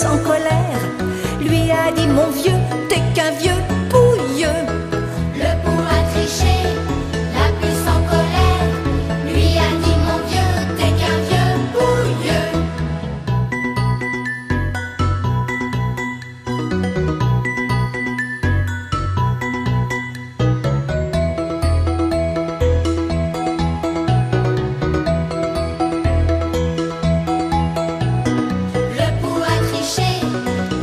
puce en colère lui a dit: mon vieux, t'es qu'un vieux pouilleux. Le pou a triché, la puce en colère lui a dit: mon vieux, t'es qu'un vieux pouilleux. Le pou a triché,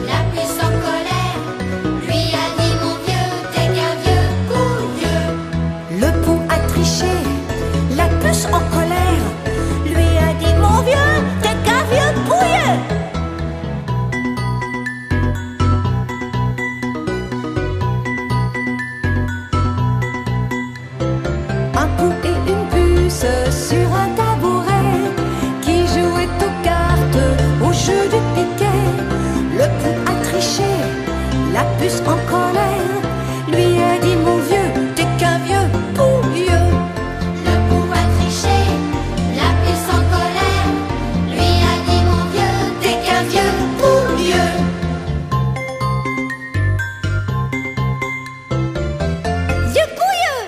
la puce en colère lui a dit: mon vieux, t'es qu'un vieux pouilleux. Le pou a triché, la puce en colère lui a dit: mon vieux, t'es qu'un vieux pouilleux. Un pou et une puce sur un tabouret qui jouaient aux cartes au jeu du piquet. Le pou a triché, la puce en colère lui a dit: mon vieux, t'es qu'un vieux pouilleux. Le pou a triché, la puce en colère lui a dit: mon vieux, t'es qu'un vieux pouilleux. Vieux pouilleux!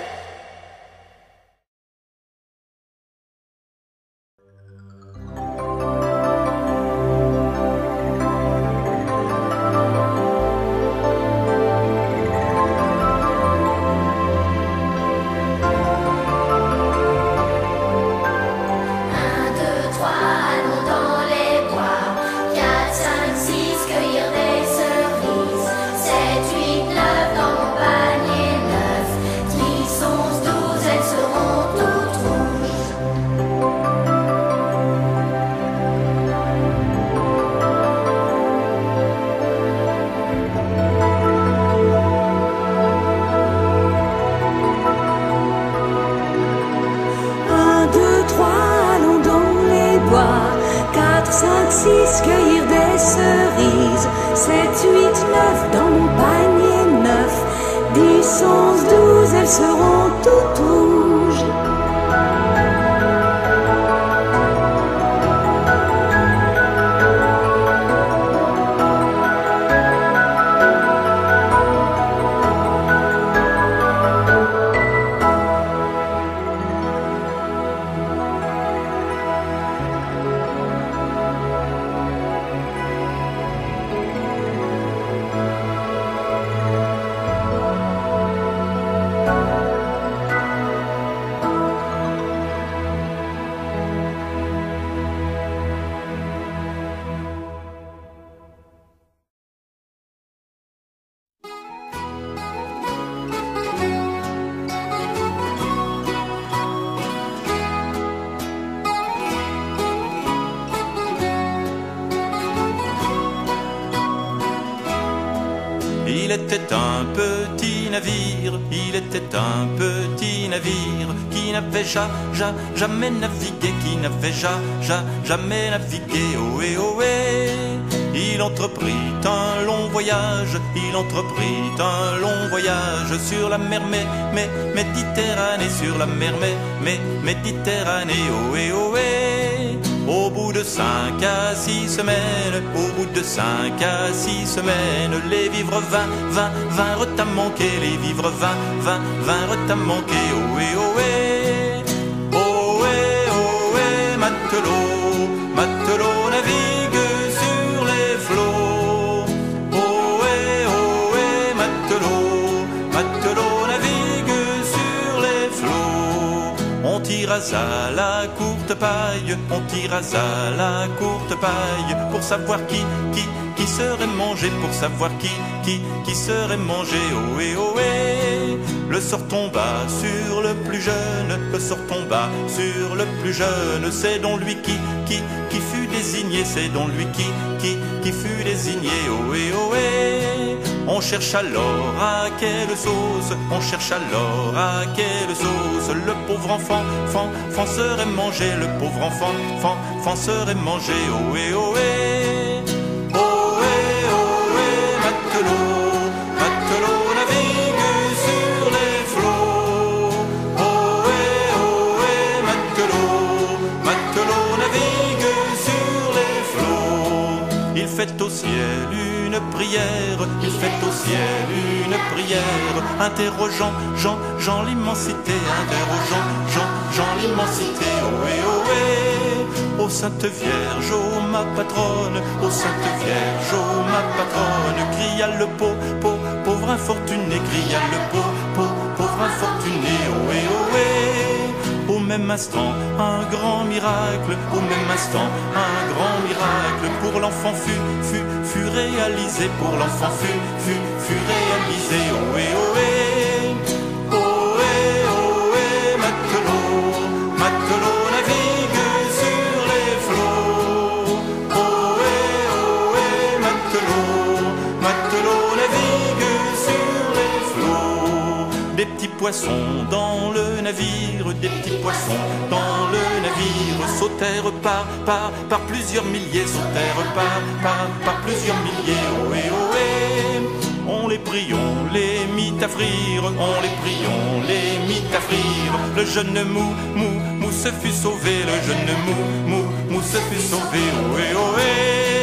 Un, deux, trois, allons dans les bois. 4, 5, 6, cueillir des cerises. 7, 8, 9, dans mon panier 9. 10, 11, 12, elles seront toutes rouges. Un, deux, trois, allons dans les bois. 4, 5, 6, cueillir des cerises. 7, 8, 9, dans mon panier 9. 10, 11, 12, elles seront toutes rouges. Il était un petit navire, il était un petit navire qui n'avait jamais navigué, qui n'avait jamais navigué, ohé ohé. Il entreprit un long voyage, il entreprit un long voyage sur la mer Méditerranée, sur la mer Méditerranée, ohé ohé. Au bout de 5 à 6 semaines, au bout de 5 à 6 semaines, les vivres vinrent à manquer, les vivres vinrent à manquer, ohé ohé. Ohé ohé, matelot, matelot navigue sur les flots. Ohé ohé, matelot, matelot navigue sur les flots. On tira à la courte paille, on tira à la courte paille pour savoir qui serait mangé, pour savoir qui serait mangé, ohé ohé. Le sort tomba sur le plus jeune, le sort tomba sur le plus jeune. C'est donc lui qui fut désigné, c'est donc lui qui fut désigné, ohé ohé. On cherche alors à quelle sauce, on cherche alors à quelle sauce le pauvre enfant serait mangé, le pauvre enfant serait mangé, ohé ohé. Ohé ohé, matelot, matelot navigue sur les flots. Ohé ohé, matelot, matelot navigue sur les flots. Il fait au ciel une prière, il fait au ciel une prière, interrogeant Jean l'immensité, interrogeant Jean l'immensité. Ohé, ohé, ô Sainte Vierge, ô ma patronne, ô Sainte Vierge, ô ma patronne, cria le pauvre infortuné, cria le pauvre infortuné. Ohé, ohé. Au même instant, un grand miracle, au même instant, un grand miracle, pour l'enfant fut réalisé, pour l'enfant fut réalisé. Ohé, ohé, ohé, ohé, matelot navigue sur les flots. Ohé, ohé, matelot navigue sur les flots. Des petits poissons dans le navire, des petits poissons dans le navire, sautèrent par plusieurs milliers, sautèrent par plusieurs milliers. Ohé, ohé, on les prit, on les mit à frire, on les prit, on les mit à frire. Le jeune mou se fut sauvé, le jeune mou se fut sauvé. Ohé, ohé.